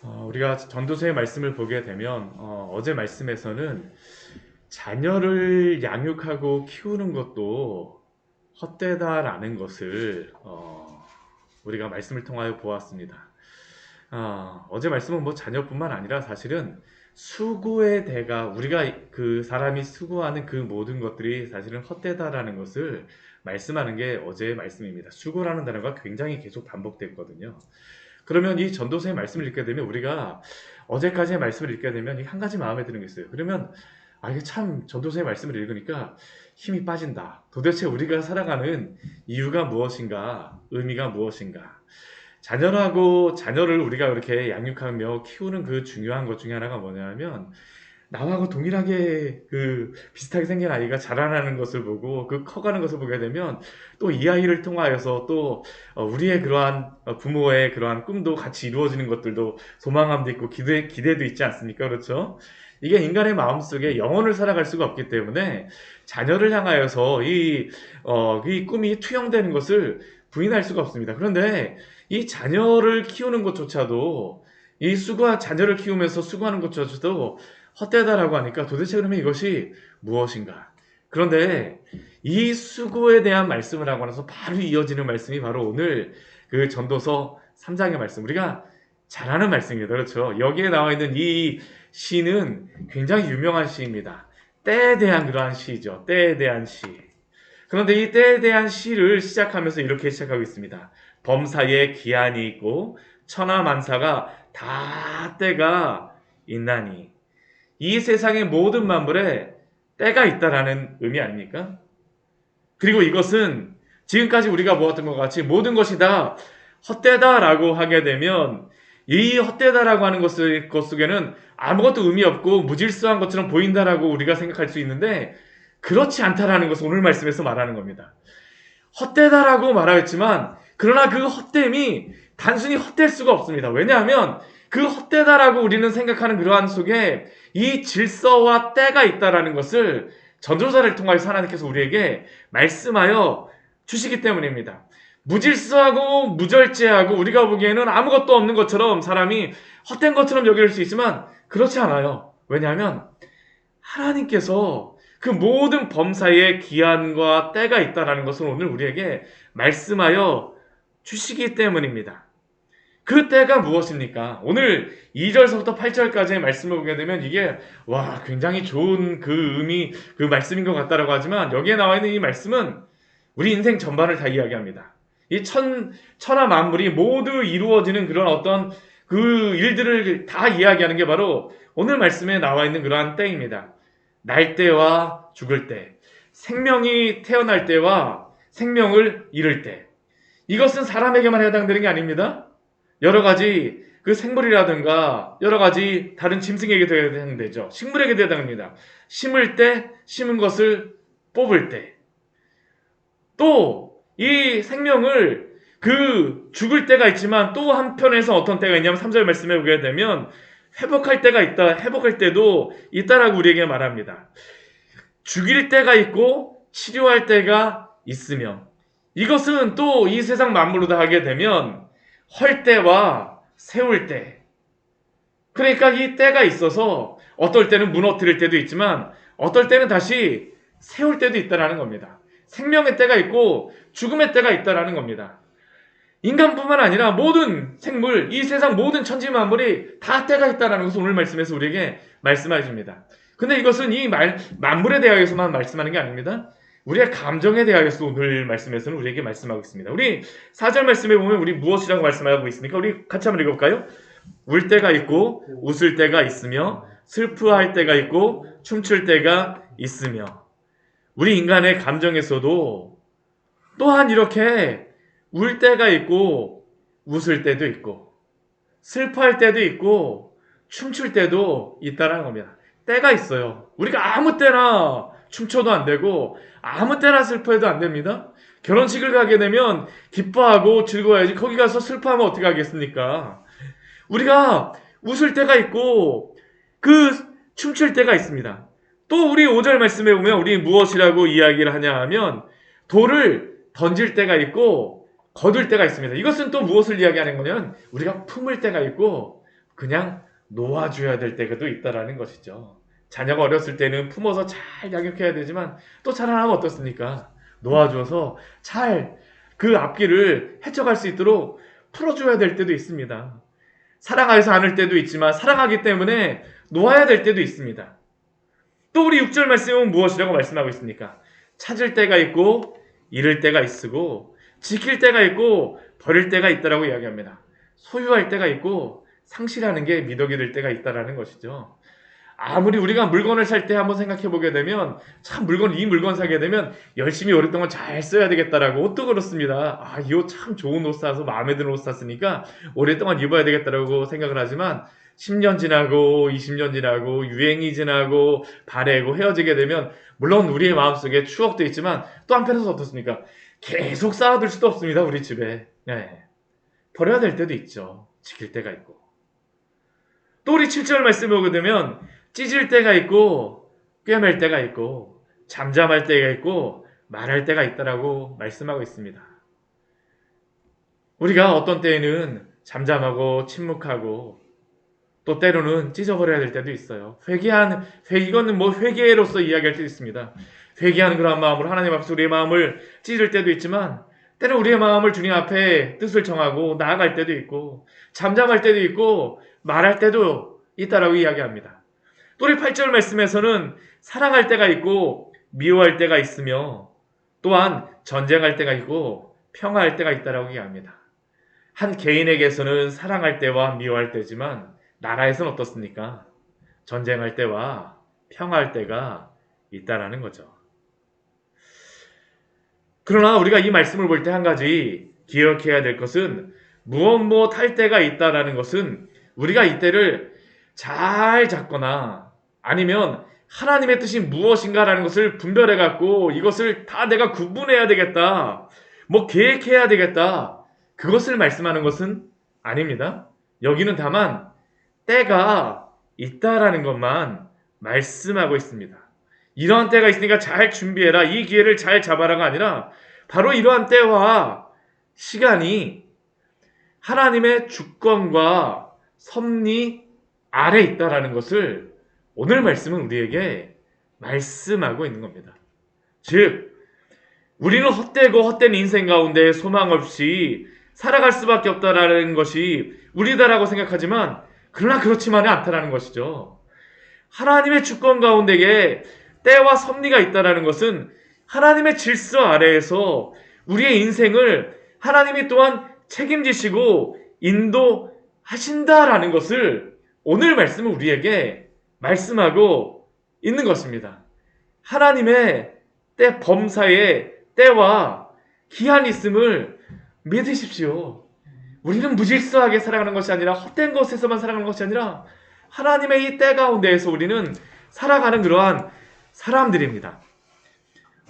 우리가 전도서의 말씀을 보게 되면 어제 말씀에서는 자녀를 양육하고 키우는 것도 헛되다라는 것을 우리가 말씀을 통하여 보았습니다. 어제 말씀은 뭐 자녀뿐만 아니라 사실은 수고의 대가 우리가 그 사람이 수고하는 그 모든 것들이 사실은 헛되다라는 것을 말씀하는 게 어제의 말씀입니다. 수고라는 단어가 굉장히 계속 반복됐거든요. 그러면 이 전도서의 말씀을 읽게 되면 우리가 어제까지의 말씀을 읽게 되면 이 한 가지 마음에 드는 게 있어요. 그러면 이게 참 전도서의 말씀을 읽으니까 힘이 빠진다. 도대체 우리가 살아가는 이유가 무엇인가? 의미가 무엇인가? 자녀를 우리가 이렇게 양육하며 키우는 그 중요한 것 중에 하나가 뭐냐면 나하고 동일하게 그 비슷하게 생긴 아이가 자라나는 것을 보고 그 커가는 것을 보게 되면 또 이 아이를 통하여서 또 우리의 그러한 부모의 그러한 꿈도 같이 이루어지는 것들도 소망감도 있고 기대도 있지 않습니까? 그렇죠? 이게 인간의 마음속에 영혼을 살아갈 수가 없기 때문에 자녀를 향하여서 이 꿈이 투영되는 것을 부인할 수가 없습니다. 그런데 이 자녀를 키우는 것조차도 자녀를 키우면서 수고하는 것조차도 헛되다라고 하니까 도대체 그러면 이것이 무엇인가? 그런데 이 수고에 대한 말씀을 하고 나서 바로 이어지는 말씀이 바로 오늘 그 전도서 3장의 말씀. 우리가 잘 아는 말씀입니다. 그렇죠? 여기에 나와 있는 이 시는 굉장히 유명한 시입니다. 때에 대한 그러한 시죠. 때에 대한 시. 그런데 이 때에 대한 시를 시작하면서 이렇게 시작하고 있습니다. 범사에 기한이 있고 천하만사가 다 때가 있나니 이 세상의 모든 만물에 때가 있다라는 의미 아닙니까? 그리고 이것은 지금까지 우리가 보았던 것 같이 모든 것이 다 헛되다라고 하게 되면 이 헛되다라고 하는 것 속에는 아무것도 의미 없고 무질서한 것처럼 보인다라고 우리가 생각할 수 있는데 그렇지 않다라는 것을 오늘 말씀에서 말하는 겁니다. 헛되다라고 말하였지만 그러나 그 헛됨이 단순히 헛될 수가 없습니다. 왜냐하면 그 헛되다라고 우리는 생각하는 그러한 속에 이 질서와 때가 있다라는 것을 전도사를 통하여서 하나님께서 우리에게 말씀하여 주시기 때문입니다. 무질서하고 무절제하고 우리가 보기에는 아무것도 없는 것처럼 사람이 헛된 것처럼 여길 수 있지만 그렇지 않아요. 왜냐하면 하나님께서 그 모든 범사에 기한과 때가 있다라는 것을 오늘 우리에게 말씀하여 주시기 때문입니다. 그 때가 무엇입니까? 오늘 2절서부터 8절까지의 말씀을 보게 되면 이게 굉장히 좋은 그 의미, 그 말씀인 것 같다라고 하지만 여기에 나와 있는 이 말씀은 우리 인생 전반을 다 이야기합니다. 이 천하 만물이 모두 이루어지는 그런 어떤 그 일들을 다 이야기하는 게 바로 오늘 말씀에 나와 있는 그러한 때입니다. 날 때와 죽을 때, 생명이 태어날 때와 생명을 잃을 때. 이것은 사람에게만 해당되는 게 아닙니다. 여러 가지 그 생물이라든가 여러 가지 다른 짐승에게도 해당되죠. 식물에게도 해당합니다. 심을 때, 심은 것을 뽑을 때. 또 이 생명을 죽을 때가 있지만 또 한편에서 어떤 때가 있냐면 3절 말씀에 보게 되면 회복할 때가 있다. 회복할 때도 있다라고 우리에게 말합니다. 죽일 때가 있고 치료할 때가 있으며 이것은 또 이 세상 만물로 다 하게 되면 헐 때와 세울 때 그러니까 이 때가 있어서 어떨 때는 무너뜨릴 때도 있지만 어떨 때는 다시 세울 때도 있다라는 겁니다. 생명의 때가 있고 죽음의 때가 있다라는 겁니다. 인간뿐만 아니라 모든 생물, 이 세상 모든 천지 만물이 다 때가 있다라는 것을 오늘 말씀에서 우리에게 말씀해 줍니다. 근데 이것은 만물에 대하여서만 말씀하는 게 아닙니다. 우리의 감정에 대하여서 오늘 말씀에서는 우리에게 말씀하고 있습니다. 우리 4절 말씀에 보면 우리 무엇이라고 말씀하고 있습니까? 우리 같이 한번 읽어볼까요? 울 때가 있고 웃을 때가 있으며 슬퍼할 때가 있고 춤출 때가 있으며 우리 인간의 감정에서도 또한 이렇게 울 때가 있고 웃을 때도 있고 슬퍼할 때도 있고 춤출 때도 있다는 겁니다. 때가 있어요. 우리가 아무 때나 춤춰도 안 되고 아무 때나 슬퍼해도 안 됩니다. 결혼식을 가게 되면 기뻐하고 즐거워야지 거기 가서 슬퍼하면 어떻게 하겠습니까? 우리가 웃을 때가 있고 춤출 때가 있습니다. 또 우리 5절 말씀에 보면 우리 무엇이라고 이야기를 하냐 하면 돌을 던질 때가 있고 거둘 때가 있습니다. 이것은 또 무엇을 이야기하는 거냐면 우리가 품을 때가 있고 그냥 놓아줘야 될 때도 있다라는 것이죠. 자녀가 어렸을 때는 품어서 잘 양육해야 되지만 또 자라나면 어떻습니까? 놓아줘서 잘 그 앞길을 헤쳐갈 수 있도록 풀어줘야 될 때도 있습니다. 사랑하여서 않을 때도 있지만 사랑하기 때문에 놓아야 될 때도 있습니다. 또 우리 6절 말씀은 무엇이라고 말씀하고 있습니까? 찾을 때가 있고 잃을 때가 있고 지킬 때가 있고 버릴 때가 있다라고 이야기합니다. 소유할 때가 있고 상실하는 게 미덕이 될 때가 있다라는 것이죠. 아무리 우리가 물건을 살 때 한번 생각해 보게 되면 참 이 물건 사게 되면 열심히 오랫동안 잘 써야 되겠다라고 옷도 그렇습니다. 아, 이 옷 참 좋은 옷 사서 마음에 드는 옷 샀으니까 오랫동안 입어야 되겠다라고 생각을 하지만 10년 지나고 20년 지나고 유행이 지나고 바래고 헤어지게 되면 물론 우리의 마음속에 추억도 있지만 또 한편에서 어떻습니까? 계속 쌓아둘 수도 없습니다. 우리 집에. 네. 버려야 될 때도 있죠. 지킬 때가 있고. 또 우리 7절 말씀에 오게 되면 찢을 때가 있고 꿰맬 때가 있고 잠잠할 때가 있고 말할 때가 있다라고 말씀하고 있습니다. 우리가 어떤 때에는 잠잠하고 침묵하고 또 때로는 찢어버려야 될 때도 있어요. 이거는 뭐 회개로서 이야기할 때도 있습니다. 회개하는 그런 마음으로 하나님 앞에서 우리의 마음을 찢을 때도 있지만 때로 우리의 마음을 주님 앞에 뜻을 정하고 나아갈 때도 있고 잠잠할 때도 있고 말할 때도 있다라고 이야기합니다. 또 우리 8절 말씀에서는 사랑할 때가 있고 미워할 때가 있으며 또한 전쟁할 때가 있고 평화할 때가 있다라고 이야기합니다. 한 개인에게서는 사랑할 때와 미워할 때지만 나라에서는 어떻습니까? 전쟁할 때와 평화할 때가 있다라는 거죠. 그러나 우리가 이 말씀을 볼 때 한 가지 기억해야 될 것은 무엇 할 때가 있다라는 것은 우리가 이때를 잘 잡거나 아니면 하나님의 뜻이 무엇인가라는 것을 분별해 갖고 이것을 다 내가 구분해야 되겠다. 뭐 계획해야 되겠다. 그것을 말씀하는 것은 아닙니다. 여기는 다만 때가 있다라는 것만 말씀하고 있습니다. 이러한 때가 있으니까 잘 준비해라. 이 기회를 잘 잡아라가 아니라 바로 이러한 때와 시간이 하나님의 주권과 섭리 아래 있다라는 것을 오늘 말씀은 우리에게 말씀하고 있는 겁니다. 즉, 우리는 헛되고 헛된 인생 가운데 소망 없이 살아갈 수밖에 없다라는 것이 우리다라고 생각하지만 그러나 그렇지만은 않다라는 것이죠. 하나님의 주권 가운데에 때와 섭리가 있다라는 것은 하나님의 질서 아래에서 우리의 인생을 하나님이 또한 책임지시고 인도하신다라는 것을 오늘 말씀은 우리에게 말씀하고 있는 것입니다. 하나님의 때 범사의 때와 기한이 있음을 믿으십시오. 우리는 무질서하게 살아가는 것이 아니라 헛된 것에서만 살아가는 것이 아니라 하나님의 이 때 가운데에서 우리는 살아가는 그러한 사람들입니다.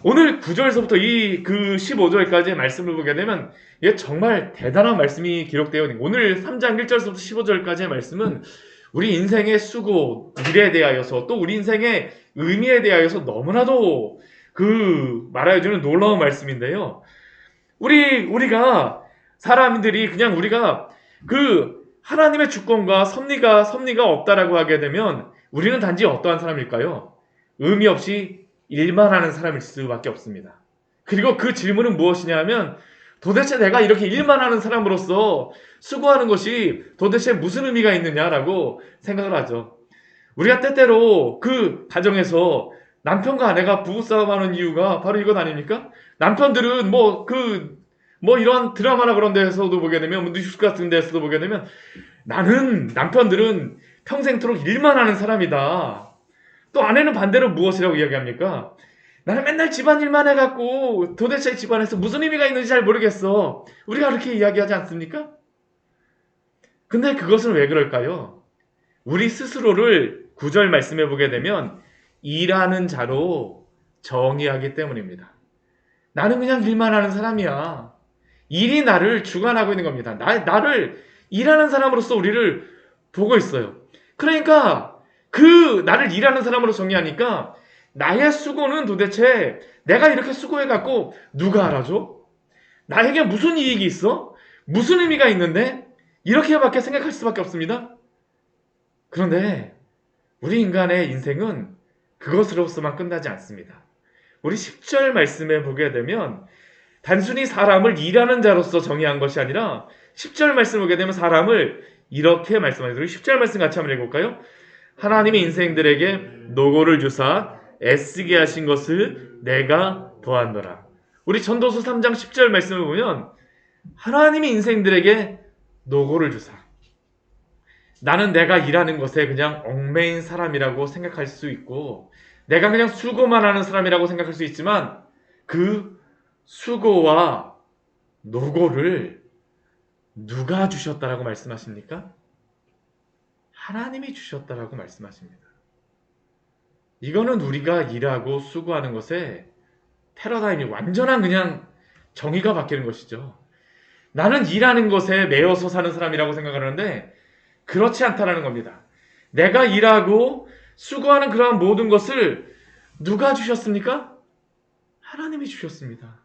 오늘 9절에서부터 그 15절까지의 말씀을 보게 되면 이게 정말 대단한 말씀이 기록되어 있는 오늘 3장 1절에서부터 15절까지의 말씀은 우리 인생의 수고, 일에 대하여서 또 우리 인생의 의미에 대하여서 너무나도 말해주는 놀라운 말씀인데요. 우리가 사람들이 그냥 우리가 하나님의 주권과 섭리가 없다라고 하게 되면 우리는 단지 어떠한 사람일까요? 의미 없이 일만 하는 사람일 수밖에 없습니다. 그리고 그 질문은 무엇이냐 하면 도대체 내가 이렇게 일만 하는 사람으로서 수고하는 것이 도대체 무슨 의미가 있느냐라고 생각을 하죠. 우리가 때때로 그 가정에서 남편과 아내가 부부싸움하는 이유가 바로 이것 아닙니까? 남편들은 이런 드라마나 그런 데서도 보게 되면 뉴스 같은 데서도 보게 되면 남편들은 평생토록 일만 하는 사람이다. 또 아내는 반대로 무엇이라고 이야기합니까? 나는 맨날 집안일만 해갖고 도대체 집안에서 무슨 의미가 있는지 잘 모르겠어. 우리가 그렇게 이야기하지 않습니까? 근데 그것은 왜 그럴까요? 우리 스스로를 9절 말씀해 보게 되면 일하는 자로 정의하기 때문입니다. 나는 그냥 일만 하는 사람이야. 일이 나를 주관하고 있는 겁니다. 나를 일하는 사람으로서 우리를 보고 있어요. 그러니까 나를 일하는 사람으로 정의하니까 나의 수고는 도대체 내가 이렇게 수고해갖고 누가 알아줘? 나에게 무슨 이익이 있어? 무슨 의미가 있는데? 이렇게밖에 생각할 수밖에 없습니다. 그런데 우리 인간의 인생은 그것으로서만 끝나지 않습니다. 우리 10절 말씀에 보게 되면 단순히 사람을 일하는 자로서 정의한 것이 아니라 10절 말씀을 보게 되면 사람을 이렇게 말씀하시더라고요. 10절 말씀 같이 한번 읽어볼까요? 하나님이 인생들에게 노고를 주사 애쓰게 하신 것을 내가 보았노라. 우리 전도서 3장 10절 말씀을 보면 하나님이 인생들에게 노고를 주사, 나는 내가 일하는 것에 그냥 얽매인 사람이라고 생각할 수 있고 내가 그냥 수고만 하는 사람이라고 생각할 수 있지만 그 수고와 노고를 누가 주셨다라고 말씀하십니까? 하나님이 주셨다라고 말씀하십니다. 이거는 우리가 일하고 수고하는 것에 패러다임이 완전한 그냥 정의가 바뀌는 것이죠. 나는 일하는 것에 매여서 사는 사람이라고 생각하는데 그렇지 않다라는 겁니다. 내가 일하고 수고하는 그러한 모든 것을 누가 주셨습니까? 하나님이 주셨습니다.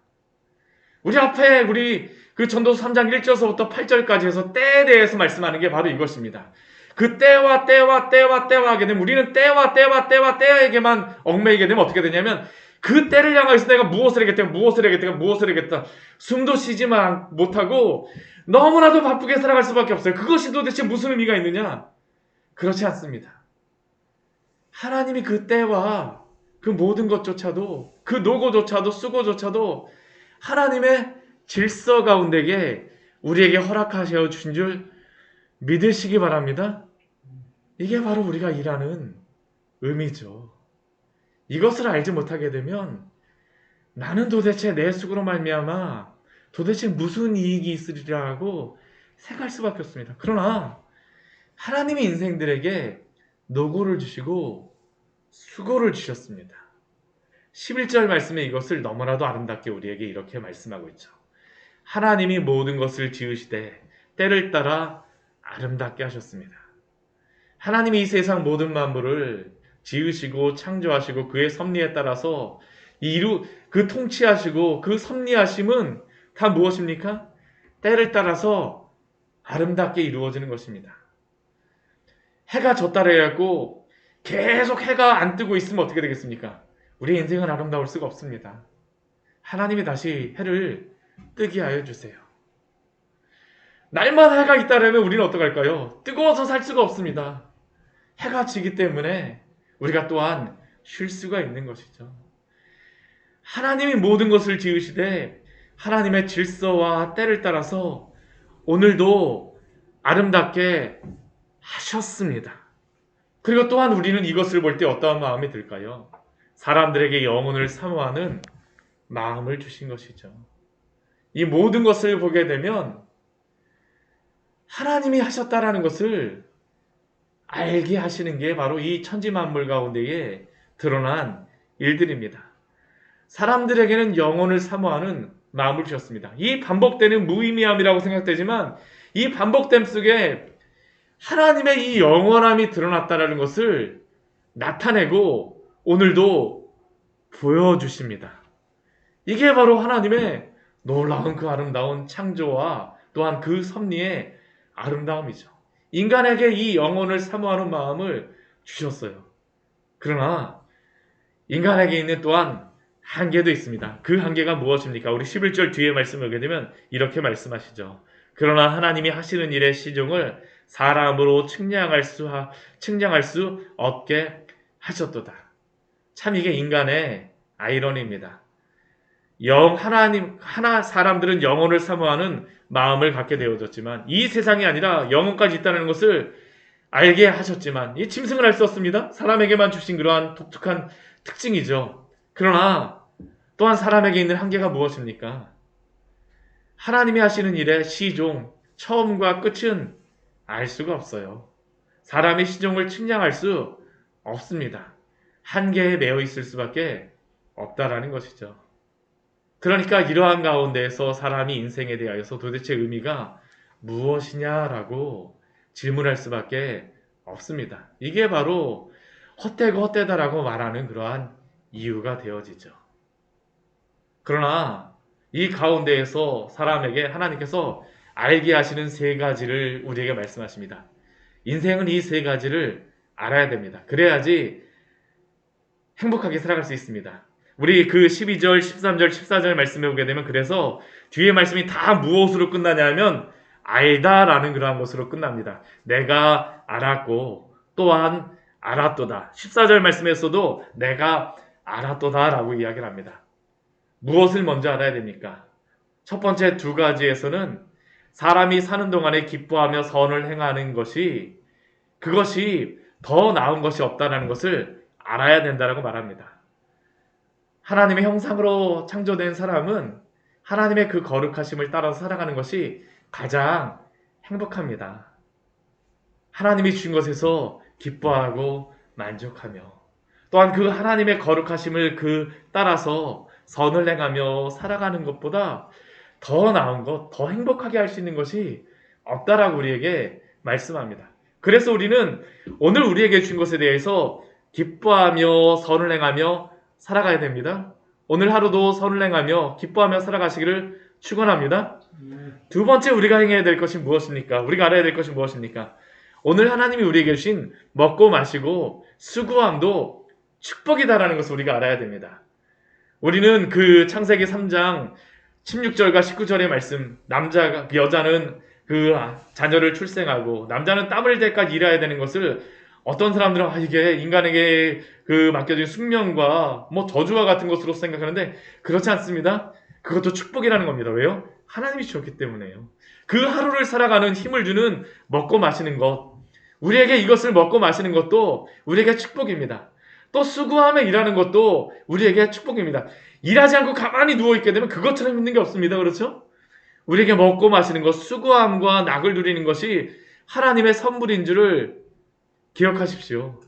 우리 앞에 우리 그 전도서 3장 1절서부터 8절까지 해서 때에 대해서 말씀하는 게 바로 이것입니다. 그 때와 하게 되면 우리는 때에게만 얽매이게 되면 어떻게 되냐면 그 때를 향해서 내가 무엇을 하겠다. 숨도 쉬지 못하고 너무나도 바쁘게 살아갈 수밖에 없어요. 그것이 도대체 무슨 의미가 있느냐? 그렇지 않습니다. 하나님이 그 때와 그 모든 것조차도 그 노고조차도 수고조차도 하나님의 질서 가운데에 우리에게 허락하셔 주신 줄 믿으시기 바랍니다. 이게 바로 우리가 일하는 의미죠. 이것을 알지 못하게 되면 나는 도대체 내 수고로 말미암아 도대체 무슨 이익이 있으리라고 생각할 수밖에 없습니다. 그러나 하나님이 인생들에게 노고를 주시고 수고를 주셨습니다. 11절 말씀에 이것을 너무나도 아름답게 우리에게 이렇게 말씀하고 있죠. 하나님이 모든 것을 지으시되 때를 따라 아름답게 하셨습니다. 하나님이 이 세상 모든 만물을 지으시고 창조하시고 그의 섭리에 따라서 그 통치하시고 그 섭리하심은 다 무엇입니까? 때를 따라서 아름답게 이루어지는 것입니다. 해가 졌다 그래갖고 계속 해가 안 뜨고 있으면 어떻게 되겠습니까? 우리 인생은 아름다울 수가 없습니다. 하나님이 다시 해를 뜨게 하여 주세요. 날마다 해가 있다면 우리는 어떡할까요? 뜨거워서 살 수가 없습니다. 해가 지기 때문에 우리가 또한 쉴 수가 있는 것이죠. 하나님이 모든 것을 지으시되 하나님의 질서와 때를 따라서 오늘도 아름답게 하셨습니다. 그리고 또한 우리는 이것을 볼 때 어떠한 마음이 들까요? 사람들에게 영혼을 사모하는 마음을 주신 것이죠. 이 모든 것을 보게 되면 하나님이 하셨다라는 것을 알게 하시는 게 바로 이 천지만물 가운데에 드러난 일들입니다. 사람들에게는 영혼을 사모하는 마음을 주셨습니다. 이 반복되는 무의미함이라고 생각되지만 이 반복됨 속에 하나님의 이 영원함이 드러났다는 것을 나타내고 오늘도 보여주십니다. 이게 바로 하나님의 놀라운 그 아름다운 창조와 또한 그 섭리의 아름다움이죠. 인간에게 이 영혼을 사모하는 마음을 주셨어요. 그러나 인간에게 있는 또한 한계도 있습니다. 그 한계가 무엇입니까? 우리 11절 뒤에 말씀을 보게 되면 이렇게 말씀하시죠. 그러나 하나님이 하시는 일의 시종을 사람으로 측량할 수 없게 하셨도다. 참 이게 인간의 아이러니입니다. 사람들은 영혼을 사모하는 마음을 갖게 되어졌지만 이 세상이 아니라 영혼까지 있다는 것을 알게 하셨지만 이 짐승을 알 수 없습니다. 사람에게만 주신 그러한 독특한 특징이죠. 그러나 또한 사람에게 있는 한계가 무엇입니까? 하나님이 하시는 일의 시종, 처음과 끝은 알 수가 없어요. 사람의 시종을 측량할 수 없습니다. 한계에 매여 있을 수밖에 없다라는 것이죠. 그러니까 이러한 가운데에서 사람이 인생에 대하여서 도대체 의미가 무엇이냐라고 질문할 수밖에 없습니다. 이게 바로 헛되고 헛되다라고 말하는 그러한 이유가 되어지죠. 그러나 이 가운데에서 사람에게 하나님께서 알게 하시는 세 가지를 우리에게 말씀하십니다. 인생은 이 세 가지를 알아야 됩니다. 그래야지 행복하게 살아갈 수 있습니다. 우리 그 12절, 13절, 14절 말씀해 보게 되면 그래서 뒤에 말씀이 다 무엇으로 끝나냐면 알다라는 그러한 것으로 끝납니다. 내가 알았고 또한 알았도다. 14절 말씀에서도 내가 알았도다라고 이야기를 합니다. 무엇을 먼저 알아야 됩니까? 첫 번째 두 가지에서는 사람이 사는 동안에 기뻐하며 선을 행하는 것이 그것이 더 나은 것이 없다는 것을 알아야 된다고 말합니다. 하나님의 형상으로 창조된 사람은 하나님의 그 거룩하심을 따라서 살아가는 것이 가장 행복합니다. 하나님이 주신 것에서 기뻐하고 만족하며 또한 그 하나님의 거룩하심을 그 따라서 선을 행하며 살아가는 것보다 더 나은 것, 더 행복하게 할 수 있는 것이 없다라고 우리에게 말씀합니다. 그래서 우리는 오늘 우리에게 준 것에 대해서 기뻐하며 선을 행하며 살아가야 됩니다. 오늘 하루도 선을 행하며 기뻐하며 살아가시기를 축원합니다. 두 번째 우리가 행해야 될 것이 무엇입니까? 우리가 알아야 될 것이 무엇입니까? 오늘 하나님이 우리에게 주신 먹고 마시고 수고함도 축복이다라는 것을 우리가 알아야 됩니다. 우리는 그 창세기 3장 16절과 19절의 말씀, 여자는 그 자녀를 출생하고 남자는 땀을 대까지 일해야 되는 것을 어떤 사람들은 이게 인간에게 그 맡겨진 숙명과 뭐 저주와 같은 것으로 생각하는데 그렇지 않습니다. 그것도 축복이라는 겁니다. 왜요? 하나님이 주셨기 때문에요. 그 하루를 살아가는 힘을 주는 먹고 마시는 것, 우리에게 이것을 먹고 마시는 것도 우리에게 축복입니다. 또 수고하며 일하는 것도 우리에게 축복입니다. 일하지 않고 가만히 누워있게 되면 그것처럼 힘든 게 없습니다. 그렇죠? 우리에게 먹고 마시는 것, 수고함과 낙을 누리는 것이 하나님의 선물인 줄을 기억하십시오.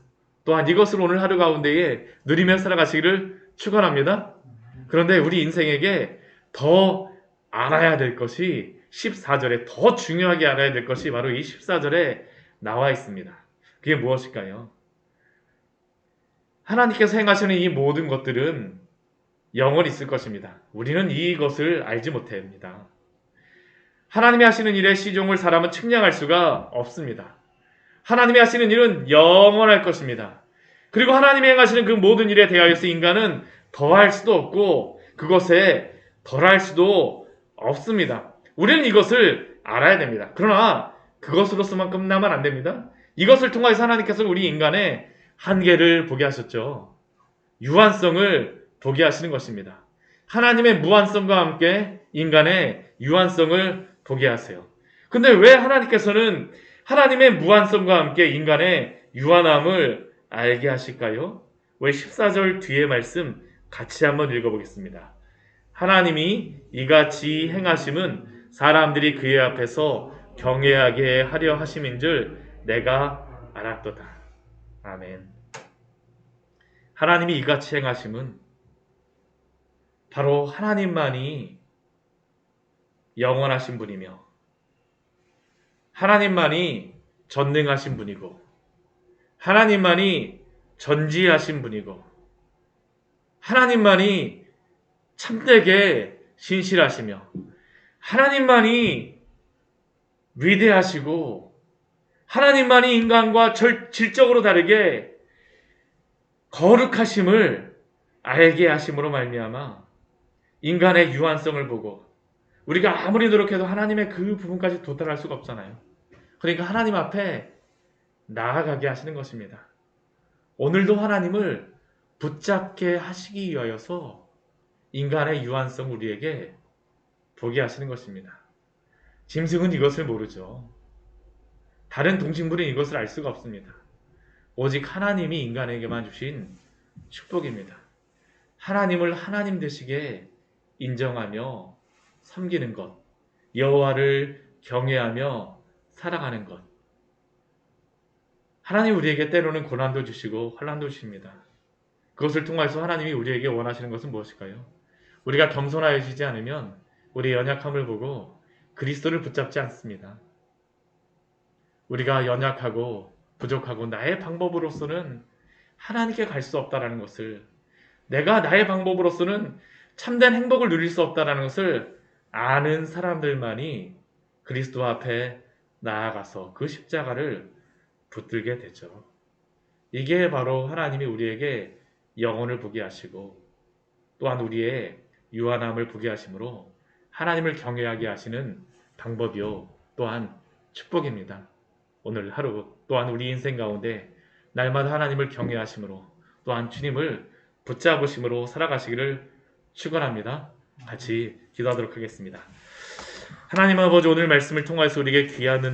또한 이것을 오늘 하루 가운데에 누리며 살아가시기를 축원합니다. 그런데 우리 인생에게 더 알아야 될 것이 14절에 더 중요하게 알아야 될 것이 바로 이 14절에 나와 있습니다. 그게 무엇일까요? 하나님께서 행하시는 이 모든 것들은 영원히 있을 것입니다. 우리는 이것을 알지 못합니다. 하나님이 하시는 일의 시종을 사람은 측량할 수가 없습니다. 하나님이 하시는 일은 영원할 것입니다. 그리고 하나님이 행하시는 그 모든 일에 대하여서 인간은 더할 수도 없고 그것에 덜할 수도 없습니다. 우리는 이것을 알아야 됩니다. 그러나 그것으로서만 끝나면 안 됩니다. 이것을 통해서 하나님께서 우리 인간의 한계를 보게 하셨죠. 유한성을 보게 하시는 것입니다. 하나님의 무한성과 함께 인간의 유한성을 보게 하세요. 근데 왜 하나님께서는 하나님의 무한성과 함께 인간의 유한함을 알게 하실까요? 왜 14절 뒤에 말씀 같이 한번 읽어보겠습니다. 하나님이 이같이 행하심은 사람들이 그의 앞에서 경외하게 하려 하심인 줄 내가 알았도다. 아멘. 하나님이 이같이 행하심은 바로 하나님만이 영원하신 분이며 하나님만이 전능하신 분이고 하나님만이 전지하신 분이고 하나님만이 참되게 신실하시며 하나님만이 위대하시고 하나님만이 인간과 질적으로 다르게 거룩하심을 알게 하심으로 말미암아 인간의 유한성을 보고 우리가 아무리 노력해도 하나님의 그 부분까지 도달할 수가 없잖아요. 그러니까 하나님 앞에 나아가게 하시는 것입니다. 오늘도 하나님을 붙잡게 하시기 위하여서 인간의 유한성 우리에게 보게 하시는 것입니다. 짐승은 이것을 모르죠. 다른 동식물은 이것을 알 수가 없습니다. 오직 하나님이 인간에게만 주신 축복입니다. 하나님을 하나님 되시게 인정하며 섬기는 것, 여호와를 경외하며 살아가는 것. 하나님 우리에게 때로는 고난도 주시고 환난도 주십니다. 그것을 통해서 하나님이 우리에게 원하시는 것은 무엇일까요? 우리가 겸손하여지지 않으면 우리의 연약함을 보고 그리스도를 붙잡지 않습니다. 우리가 연약하고 부족하고 나의 방법으로서는 하나님께 갈 수 없다는 것을, 내가 나의 방법으로서는 참된 행복을 누릴 수 없다는 것을 아는 사람들만이 그리스도 앞에 나아가서 그 십자가를 붙들게 되죠. 이게 바로 하나님이 우리에게 영혼을 보게 하시고 또한 우리의 유한함을 보게 하심으로 하나님을 경외하게 하시는 방법이요 또한 축복입니다. 오늘 하루 또한 우리 인생 가운데 날마다 하나님을 경외하심으로 또한 주님을 붙잡으심으로 살아가시기를 축원합니다. 같이 기도하도록 하겠습니다. 하나님 아버지, 오늘 말씀을 통해서 우리에게 귀한 은혜